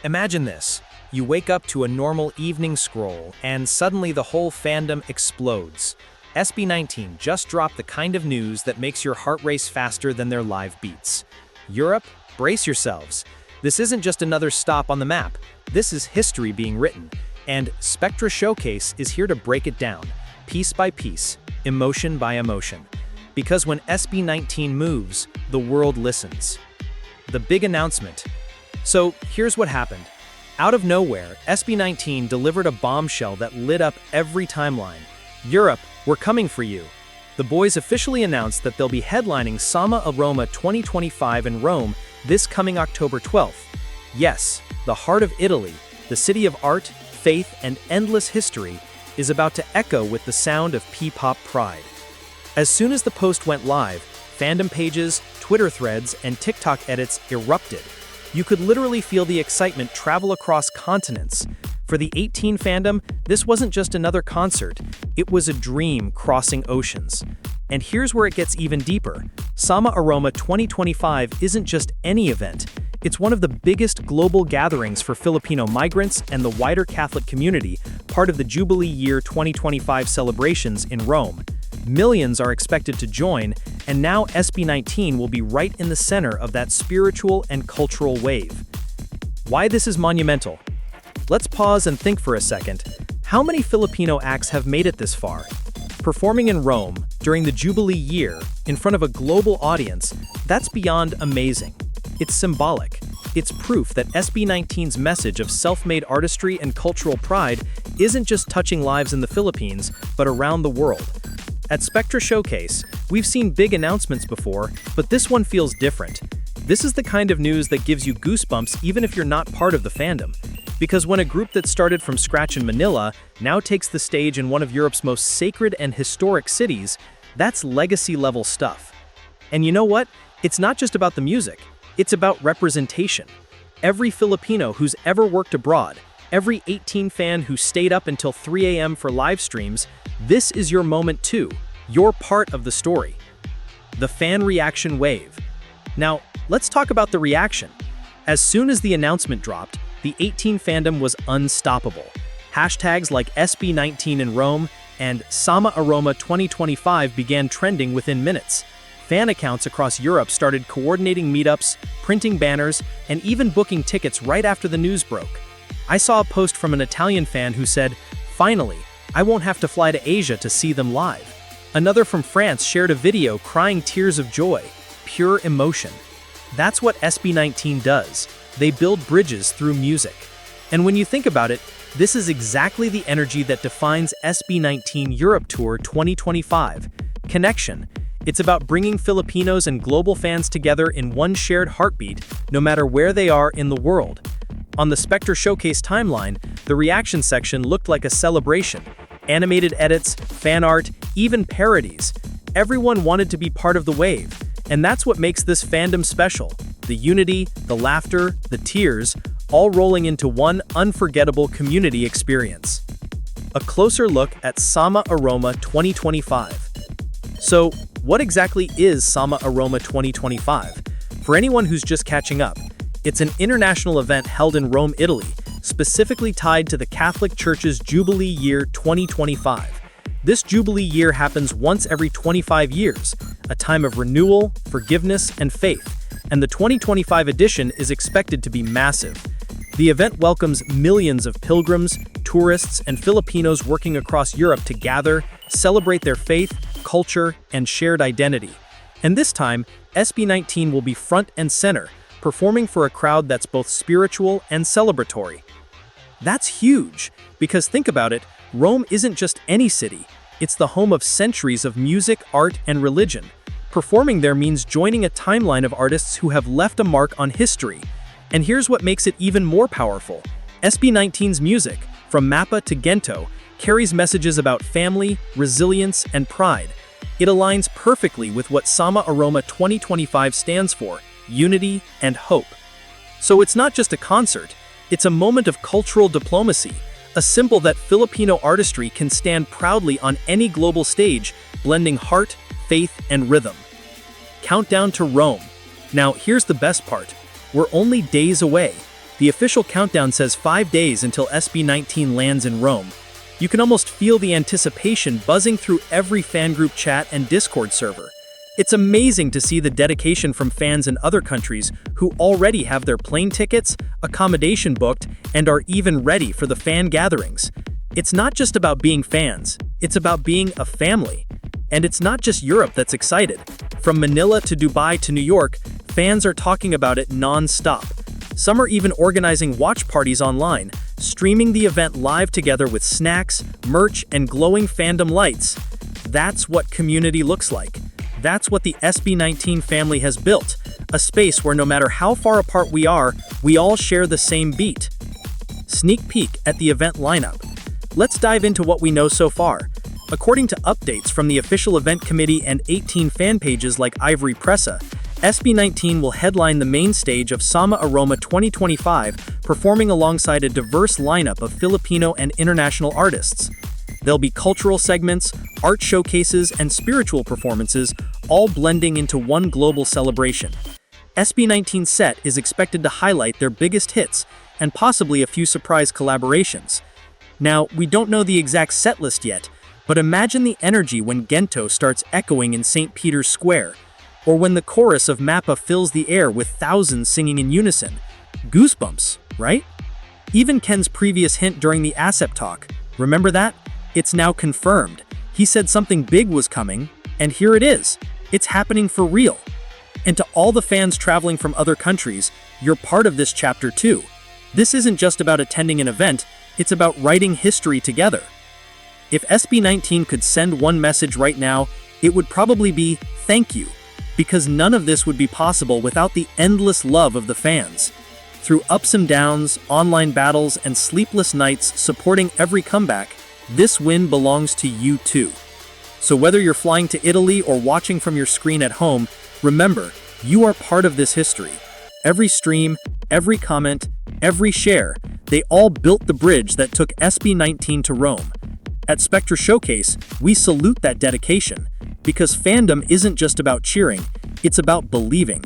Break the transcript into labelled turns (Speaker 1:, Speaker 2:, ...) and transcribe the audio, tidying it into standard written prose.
Speaker 1: Imagine this. You wake up to a normal evening scroll, and suddenly the whole fandom explodes. SB19 just dropped the kind of news that makes your heart race faster than their live beats. Europe, brace yourselves. This isn't just another stop on the map. This is history being written, and SpectraShowcase is here to break it down, piece by piece, emotion by emotion. Because when SB19 moves, the world listens. The big announcement. So here's what happened. Out of nowhere, SB19 delivered a bombshell that lit up every timeline. Europe, we're coming for you. The boys officially announced that they'll be headlining Sama Aroma 2025 in Rome this coming October 12th. Yes, the heart of Italy, the city of art, faith, and endless history, is about to echo with the sound of P-pop pride. As soon as the post went live, fandom pages, Twitter threads, and TikTok edits erupted. You could literally feel the excitement travel across continents. For the 18 fandom, this wasn't just another concert, it was a dream crossing oceans. And here's where it gets even deeper. Sama Aroma 2025 isn't just any event, it's one of the biggest global gatherings for Filipino migrants and the wider Catholic community, part of the Jubilee Year 2025 celebrations in Rome. Millions are expected to join, and now SB19 will be right in the center of that spiritual and cultural wave. Why this is monumental? Let's pause and think for a second. How many Filipino acts have made it this far? Performing in Rome, during the Jubilee year, in front of a global audience, that's beyond amazing. It's symbolic. It's proof that SB19's message of self-made artistry and cultural pride isn't just touching lives in the Philippines, but around the world. At SpectraShowcase, we've seen big announcements before, but this one feels different. This is the kind of news that gives you goosebumps even if you're not part of the fandom. Because when a group that started from scratch in Manila now takes the stage in one of Europe's most sacred and historic cities, that's legacy-level stuff. And you know what? It's not just about the music, it's about representation. Every Filipino who's ever worked abroad, every 18 fan who stayed up until 3 a.m. for live streams, this is your moment too. You're part of the story. The fan reaction wave. Now, let's talk about the reaction. As soon as the announcement dropped, the 18 fandom was unstoppable. Hashtags like SB19 in Rome and Sama Aroma 2025 began trending within minutes. Fan accounts across Europe started coordinating meetups, printing banners, and even booking tickets right after the news broke. I saw a post from an Italian fan who said, "Finally, I won't have to fly to Asia to see them live." Another from France shared a video crying tears of joy, pure emotion. That's what SB19 does. They build bridges through music. And when you think about it, this is exactly the energy that defines SB19 Europe Tour 2025. Connection. It's about bringing Filipinos and global fans together in one shared heartbeat, no matter where they are in the world. On the SpectraShowcase timeline, the reaction section looked like a celebration. Animated edits, fan art, even parodies. Everyone wanted to be part of the wave. And that's what makes this fandom special. The unity, the laughter, the tears, all rolling into one unforgettable community experience. A closer look at Sama Aroma 2025. So, what exactly is Sama Aroma 2025? For anyone who's just catching up, it's an international event held in Rome, Italy, specifically tied to the Catholic Church's Jubilee Year 2025. This Jubilee year happens once every 25 years, a time of renewal, forgiveness, and faith, and the 2025 edition is expected to be massive. The event welcomes millions of pilgrims, tourists, and Filipinos working across Europe to gather, celebrate their faith, culture, and shared identity. And this time, SB19 will be front and center, performing for a crowd that's both spiritual and celebratory. That's huge, because think about it, Rome isn't just any city, it's the home of centuries of music, art, and religion. Performing there means joining a timeline of artists who have left a mark on history. And here's what makes it even more powerful. SB19's music, from Mappa to Gento, carries messages about family, resilience, and pride. It aligns perfectly with what Sama Aroma 2025 stands for, unity and hope. So it's not just a concert, it's a moment of cultural diplomacy, a symbol that Filipino artistry can stand proudly on any global stage, blending heart, faith, and rhythm. Countdown to Rome. Now, here's the best part. We're only days away. The official countdown says 5 days until SB19 lands in Rome. You can almost feel the anticipation buzzing through every fan group chat and Discord server. It's amazing to see the dedication from fans in other countries who already have their plane tickets, accommodation booked, and are even ready for the fan gatherings. It's not just about being fans, it's about being a family. And it's not just Europe that's excited. From Manila to Dubai to New York, fans are talking about it non-stop. Some are even organizing watch parties online, streaming the event live together with snacks, merch, and glowing fandom lights. That's what community looks like. That's what the SB19 family has built, a space where no matter how far apart we are, we all share the same beat. Sneak peek at the event lineup. Let's dive into what we know so far. According to updates from the official event committee and 18 fan pages like Ivory Pressa, SB19 will headline the main stage of Sama Aroma 2025, performing alongside a diverse lineup of Filipino and international artists. There'll be cultural segments, art showcases, and spiritual performances, all blending into one global celebration. SB19's set is expected to highlight their biggest hits and possibly a few surprise collaborations. Now, we don't know the exact set list yet, but imagine the energy when Gento starts echoing in St. Peter's Square, or when the chorus of Mappa fills the air with thousands singing in unison. Goosebumps, right? Even Ken's previous hint during the ASEP talk, remember that? It's now confirmed. He said something big was coming, and here it is. It's happening for real. And to all the fans traveling from other countries, you're part of this chapter too. This isn't just about attending an event, it's about writing history together. If SB19 could send one message right now, it would probably be thank you, because none of this would be possible without the endless love of the fans. Through ups and downs, online battles, and sleepless nights supporting every comeback, this win belongs to you too. So whether you're flying to Italy or watching from your screen at home, remember, you are part of this history. Every stream, every comment, every share, they all built the bridge that took SB19 to Rome. At SpectraShowcase, we salute that dedication, because fandom isn't just about cheering, it's about believing.